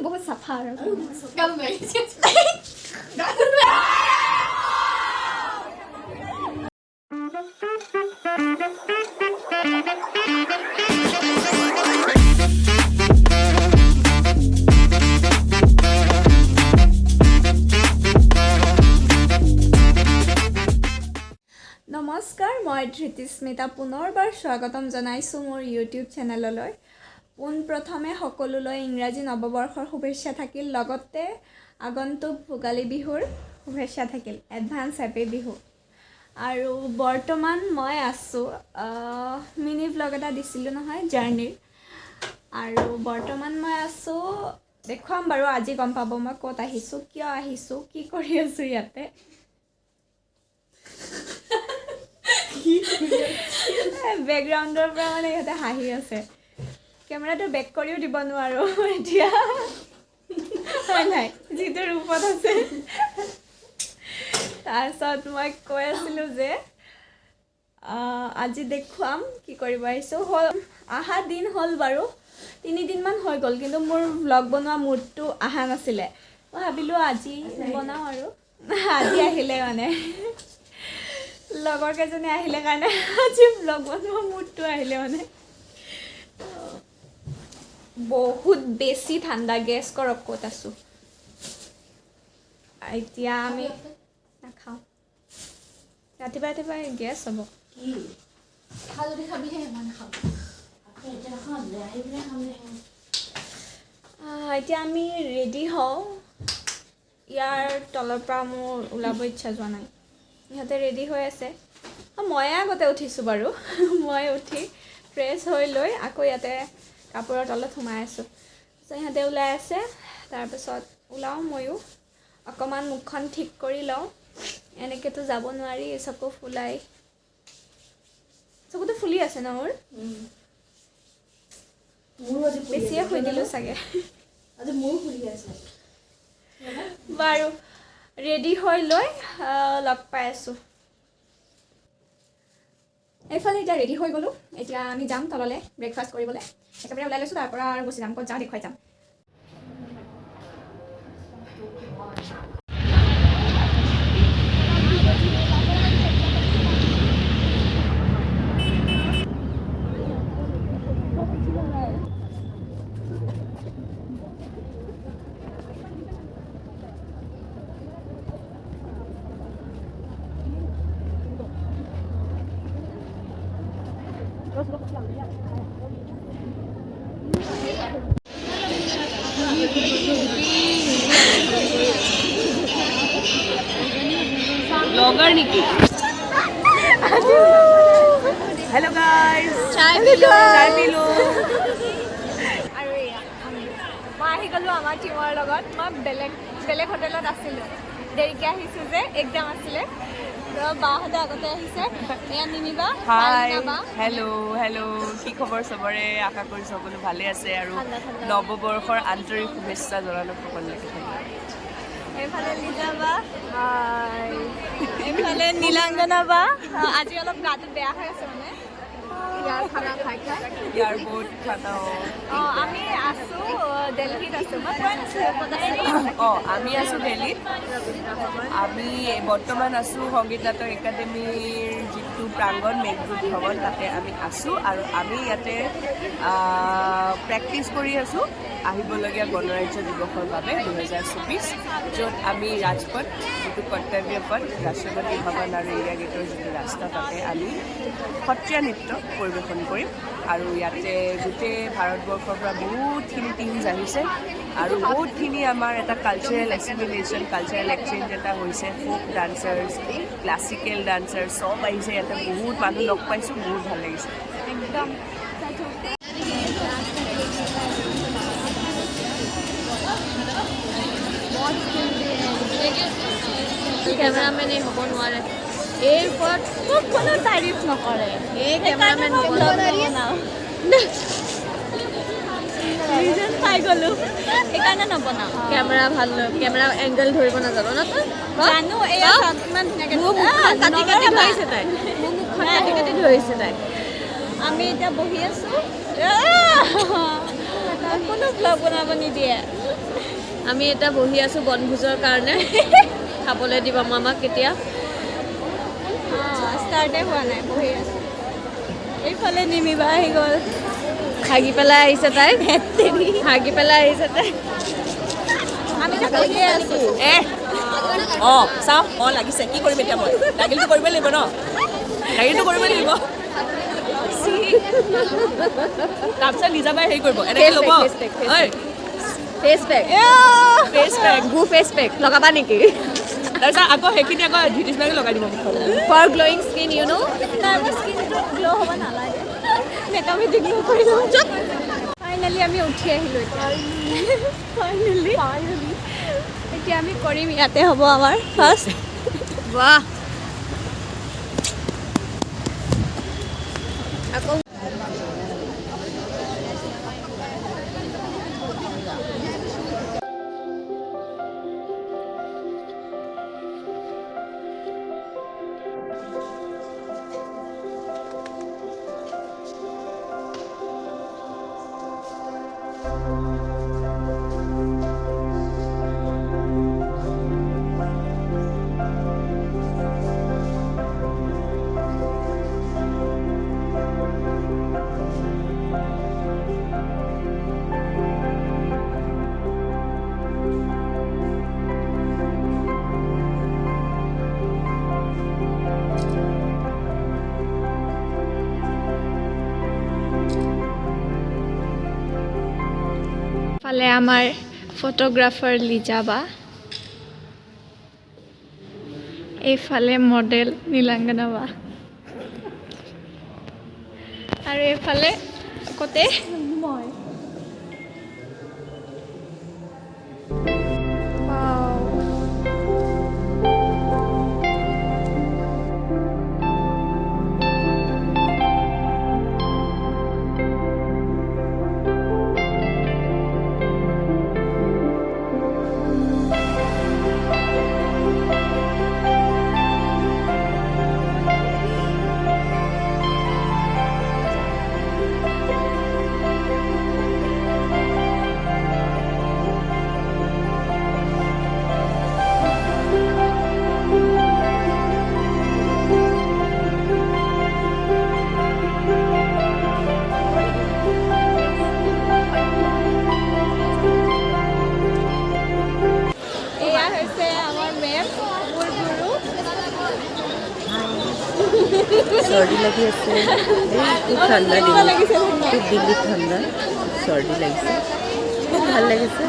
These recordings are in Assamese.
বহুত চাফা আৰু নমস্কাৰ মই ধৃতিস্মিতা পুনৰবাৰ স্বাগতম জনাইছোঁ মোৰ ইউটিউব চেনেললৈ পোনপ্ৰথমে সকলোলৈ ইংৰাজী নৱবৰ্ষৰ শুভেচ্ছা থাকিল লগতে আগন্তুক ভোগালী বিহুৰ শুভেচ্ছা থাকিল এডভান্স হেপী বিহু আৰু বৰ্তমান মই আছোঁ মিনি ব্লগ এটা দিছিলোঁ নহয় জাৰ্ণিৰ আৰু বৰ্তমান মই আছোঁ দেখুৱাম বাৰু আজি গম পাব মই ক'ত আহিছোঁ কিয় আহিছোঁ কি কৰি আছোঁ ইয়াতে বেকগ্ৰাউণ্ডৰ পৰা মানে ইহঁতে হাঁহি আছে কেমেৰাটো বেক কৰিও দিব নোৱাৰোঁ এতিয়া হয় নাই যিটো ৰূপত আছে তাৰপিছত মই কৈ আছিলোঁ যে আজি দেখুৱাম কি কৰিব আহিছোঁ হ'ল অহা দিন হ'ল বাৰু 3 দিনমান হৈ গ'ল কিন্তু মোৰ ব্লগ বনোৱা মুডটো অহা নাছিলে মই ভাবিলোঁ আজি বনাওঁ আৰু আজি আহিলে মানে লগৰ কেইজনী আহিলে কাৰণে আজি ব্লগ বনোৱা মুডটো আহিলে মানে বহুত বেছি ঠাণ্ডা গেছ কৰক ক'ত আছোঁ এতিয়া আমি নাখাওঁ ৰাতিপুৱা ৰাতিপুৱা গেছ হ'ব এতিয়া আমি ৰেডি হওঁ ইয়াৰ তলৰ পৰা মোৰ ওলাব ইচ্ছা যোৱা নাই ইহঁতে ৰেডি হৈ আছে ময়ে আগতে উঠিছোঁ বাৰু মই উঠি ফ্ৰেছ হৈ লৈ আকৌ ইয়াতে কাপোৰৰ তলত সোমাই আছোঁ চ' ইহঁতে ওলাই আছে তাৰপিছত ওলাওঁ ময়ো অকণমান মুখখন ঠিক কৰি লওঁ এনেকৈতো যাব নোৱাৰি চকু ফুলাই চকুটো ফুলি আছে ন মোৰ বেছিয়ে শুই দিলোঁ চাগে বাৰু ৰেডি হৈ লৈ লগ পাই আছোঁ এইফালে এতিয়া ৰেডি হৈ গ'লোঁ এতিয়া আমি যাম তললৈ ব্ৰেকফাষ্ট কৰিবলৈ একেবাৰে ওলাই লৈছোঁ তাৰ পৰা আৰু গুচি যাম ক'ত যাওঁ দেখুৱাই যাম ব্লগাৰ নেকি হেল্ল' গাইজ চাই পিলোঁ আৰু এয়া মই আহি গ'লোঁ আমাৰ টীমৰ লগত মই বেলেগ হোটেলত আছিলোঁ দেৰিকৈ আহিছোঁ যে এক্সাম আছিলে বাহঁতে আগতে আহিছে এয়া নিমিবা হাই হেল্ল' কি খবৰ চবৰে আশা কৰিছোঁ সকলো ভালে আছে আৰু নৱবৰ্ষৰ আন্তৰিক শুভেচ্ছা জনালোঁ সকলোকে এইফালে লিজা বা এইফালে নীলাঞ্জনা বা আজি অলপ গাটো বেয়া হৈ আছে মানে ইয়াৰ খানা খাই ইয়াৰ বহুত খানা আমি আছোঁ দিল্লীত আছোঁ আমি আছোঁ দিল্লীত আমি বৰ্তমান আছোঁ সংগীত নাটক একাডেমীৰ যিটো প্ৰাংগণ মেঘদূত ভৱন তাতে আমি আছোঁ আৰু আমি ইয়াতে প্ৰেক্টিচ কৰি আছোঁ আহিবলগীয়া গণৰাজ্য দিৱসৰ বাবে 2024 য'ত আমি ৰাজপথ যিটো কৰ্তব্য পথ ৰাষ্ট্ৰপতি ভৱন আৰু ইণ্ডিয়া গেটৰ যিটো ৰাস্তা তাতে আমি সত্ৰীয়া নৃত্য পৰিৱেশন কৰিম আৰু ইয়াতে গোটেই ভাৰতবৰ্ষৰ পৰা বহুতখিনি টিমছ আহিছে আৰু বহুতখিনি আমাৰ এটা কালচাৰেল এছিমিলেশ্যন কালচাৰেল এক্সচেঞ্জ এটা হৈছে ফোক ডান্সাৰ্ছ ক্লাছিকেল ডান্সাৰ্ছ চব আহিছে ইয়াতে বহুত মানুহ লগ পাইছোঁ বহুত ভাল লাগিছে একদম কেমেৰামেন হ'ব নোৱাৰে এই ওপৰত মোক কোনো তাৰিফ নকৰে এই কেমেৰামেন হ'ব ৰিজন পাই গ'লোঁ সেইকাৰণে নবনাওঁ কেমেৰা ভাল কেমেৰা এংগল ধৰিব নাজানো ন তই জানো এয়া ইমান ধুনীয়াকৈ মোৰ মুখখন কাটি কাটি ধৰিছে তাই মোৰ মুখখন কাটি কাটি ধৰিছে তাই আমি এতিয়া বহি আছোঁ কোনো ব্লগ বনাব নিদিয়ে আমি এটা বহি আছোঁ বনভোজৰ কাৰণে খাবলৈ দিব আমাক কেতিয়া ষ্টাৰ্টে হোৱা নাই বহি আছোঁ এইফালে নিমিবা আহি গ'ল হাগি পেলাই আহিছে তাই হাগি পেলাই আহিছে তাই আমি বহিয়ে আছোঁ চাওঁ লাগিছে কি কৰিম এতিয়া মই লাগিলটো কৰিবই লাগিব ন লাগিলটো কৰিবই লাগিব তাৰপিছত নিজাবাই হেৰি কৰিব এনেকৈ ল'ব ফেচ পেক গু ফেচ পেক লগাবা নেকি তাৰপিছত আকৌ সেইখিনি আকৌ ধৃতিস্মিতাকে লগাই দিব for glowing skin you know তাৰপৰা স্কিনটো গ্ল' হ'ব নালাগে মেকআপেদি গ্ল' কৰি লওঁ ফাইনেলি আমি উঠি আহিলোঁ ফাইনেলি এতিয়া আমি কৰিম ইয়াতে হ'ব আমাৰ ফাৰ্ষ্ট বাহ আকৌ ফালে আমাৰ ফটোগ্ৰাফাৰ লিজাবা এইফালে মডেল নীলাংগনা বা আৰু এইফালে কতে মই চৰ্দি লাগি আছে খুব ঠাণ্ডা খুব দিল্লী ঠাণ্ডা চৰ্দি লাগিছে খুব ভাল লাগিছে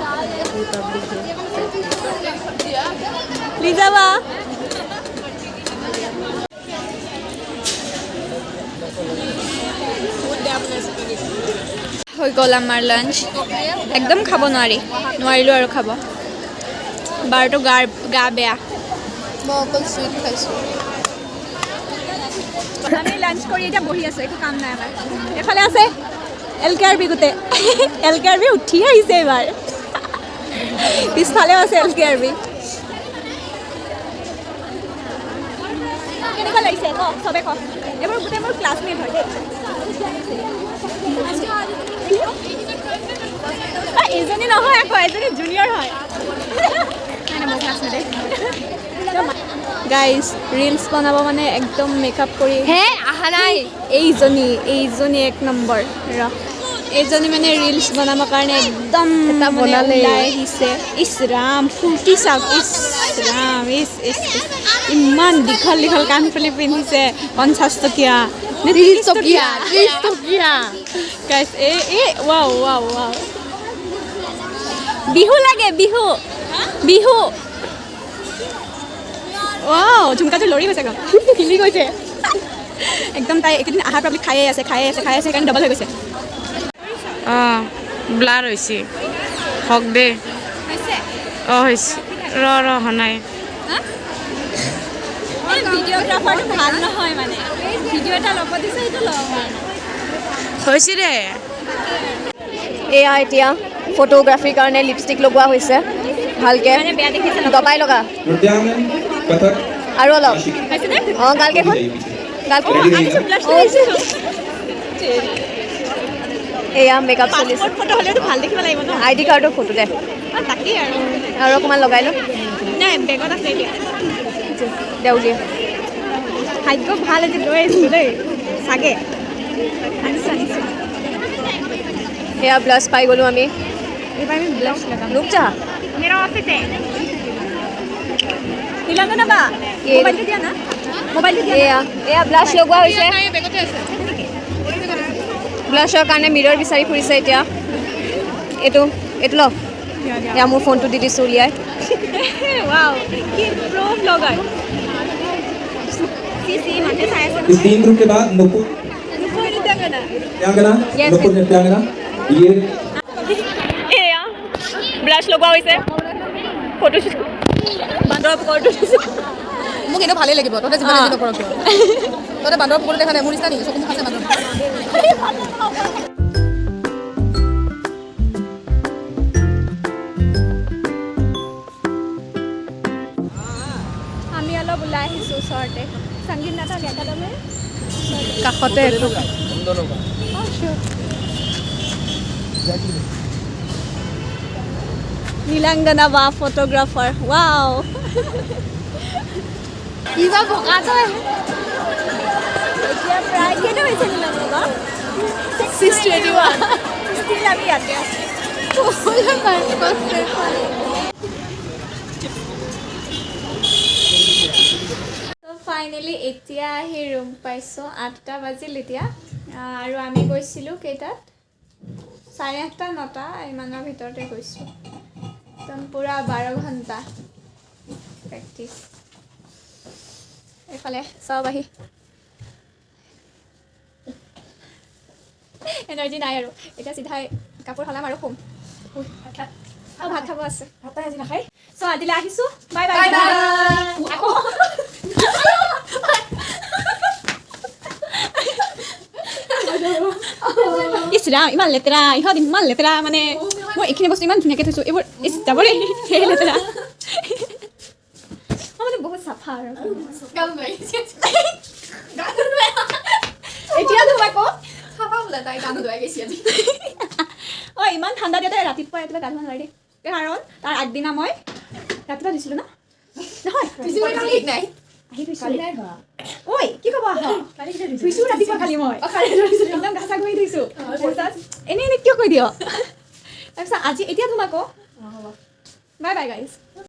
লিজাবা হৈ গ'ল আমাৰ লাঞ্চ একদম খাব নোৱাৰিলোঁ আৰু খাব বাৰটো গা বেয়া মই অকল চুইট খাইছোঁ আমি লাঞ্চ কৰি এতিয়া বহি আছোঁ একো কাম নাই আমাৰ এইফালে আছে LKRB গোটেই LKRB উঠি আহিছে এইবাৰ পিছফালেও আছে LKRB কেনেকুৱা লাগিছে কওক চবে কওক এইবোৰ গোটেই মোৰ ক্লাছমেট হয় দেই এজনী নহয় আকৌ এজনী জুনিয়ৰ হয় মোৰ ক্লাছমেট গাইজ ৰিলছ বনাব মানে একদম মেকআপ কৰি হে আহা নাই এইজনী এক নম্বৰ এইজনী মানে ৰিলছ বনাবৰ কাৰণে একদম বনালে। ওলাই আহিছে ইছৰাম ফূৰ্তি চাওক ইছৰাম ইমান দীঘল কাণ ফুলি পিন্ধিছে 50 টকীয়া 30 টকীয়া গাইজ ৱাও বিহু লাগে বিহু ঝুমকাটো লৰি গৈছে গম খিলি গৈছে একদম তাই এইকেইদিন আহাৰ পৰা খায়ে আছে সেইকাৰণে ডবল হৈ গৈছে ব্লাৰ হৈছে হওক দে হৈছে অহা নাই ভিডিঅ'গ্ৰাফাৰটো ভাল নহয় মানে ভিডিঅ' এটা ল'ব দিছে সেইটো ল'ব হৈছে দে এয়া এতিয়া ফটোগ্ৰাফিৰ কাৰণে লিপষ্টিক লগোৱা হৈছে ভালকৈ দবাই লগা আৰু অলপ অঁ গালকেইখন এয়া মেকআপ চলিছে ফটো হ'লেতো ভাল দেখিব লাগিব ন ID কাৰ্ডৰ ফটো দে তাকেই আৰু অকণমান লগাই ল নাই বেগত আছে এতিয়া দে উলিয়াই ভাগ্য ভাল আজি লৈ আহিছিলোঁ দেই চাগে আনিছোঁ এয়া ব্লাছ পাই গ'লোঁ আমি এইবাৰ আমি ব্লাছ লগাম লোক যা মেৰা অফিছে নীলাঞ্জনা বা কি? মোবাইলটো দিয়া না মোবাইলটো দিয়া এয়া ব্লাছ লগোৱা হৈছে ব্লাছৰ কাৰণে মিৰৰ বিচাৰি ফুৰিছে এতিয়া এইটো ল এয়া মোৰ ফোনটো দি দিছোঁ উলিয়াই ৱাও কি প্ৰো ব্লগাৰ সি মানুহে চাই আছে इस 3 ग्रुप के बाद नुपुर प्रियंका Yes, नुपुर ने प्रियंका ये এয়া ব্লাছ লগোৱা হৈছে ফটো বান্দৰৰ পকৰটো মোক এইটো ভালেই লাগিব তহঁতে যিমান যি নকৰ কিয় তহঁতে বান্দৰৰ পকৰটো দেখা নাই মোৰ নিচিনা নেকি চকু মুখ আছে বান্দৰ আমি অলপ ওলাই আহিছোঁ ওচৰতে সংগীত নাটক একাডেমীৰ কাষতে নীলাঞ্জনা বা ফটোগ্ৰাফাৰ ৱাও কিবা বগা তই এতিয়া প্ৰায় কেইটা হৈছে নীলাঞ্জনা বা 621 ষ্টিল আমি ইয়াতে আছোঁ তো ফাইনেলি এতিয়া আহি ৰুম পাইছোঁ 8টা বাজিল এতিয়া আৰু আমি গৈছিলোঁ কেইটাত 8:30 9টা ইমানৰ ভিতৰতে গৈছোঁ একদম পূৰা 12 ঘণ্টা প্ৰেক্টিছ এইফালে চব আহি এনাৰ্জি নাই আৰু এতিয়া চিধাই কাপোৰ সলাম আৰু শুম ভাত খাব আছে ভাত আজি নাখাই চ' আজিলৈ আহিছোঁ বাই বাই বাই বাই আকৌ ইছ ৰাম ইমান লেতেৰা ইহঁত ইমান লেতেৰা মানে মই এইখিনি বস্তু ইমান ধুনীয়াকৈ থৈছোঁ এইবোৰ ইছ যাবৰে সেই লেতেৰা মই মানে বহুত চাফা আৰু এতিয়া ধুব আকৌ খাবা বোলে তাই গান ধুৱাই গৈছে আজি অঁ ইমান ঠাণ্ডা দিয়াতে ৰাতিপুৱা ৰাতিপুৱা গা ধুব নোৱাৰি কাৰণ তাৰ আগদিনা মই ৰাতিপুৱা ধুইছিলোঁ ন নহয় ঠিক নাই আহি ধুইছোঁ ঐ কি ক'ব ধুইছোঁ ৰাতিপুৱা খালি মই একদম গা চা ধুই ধুইছোঁ তাৰপিছত এনেই কিয় কৈ দিয় তাৰপিছত আজি এতিয়া ধুম আকৌ বাই বাই গাইজ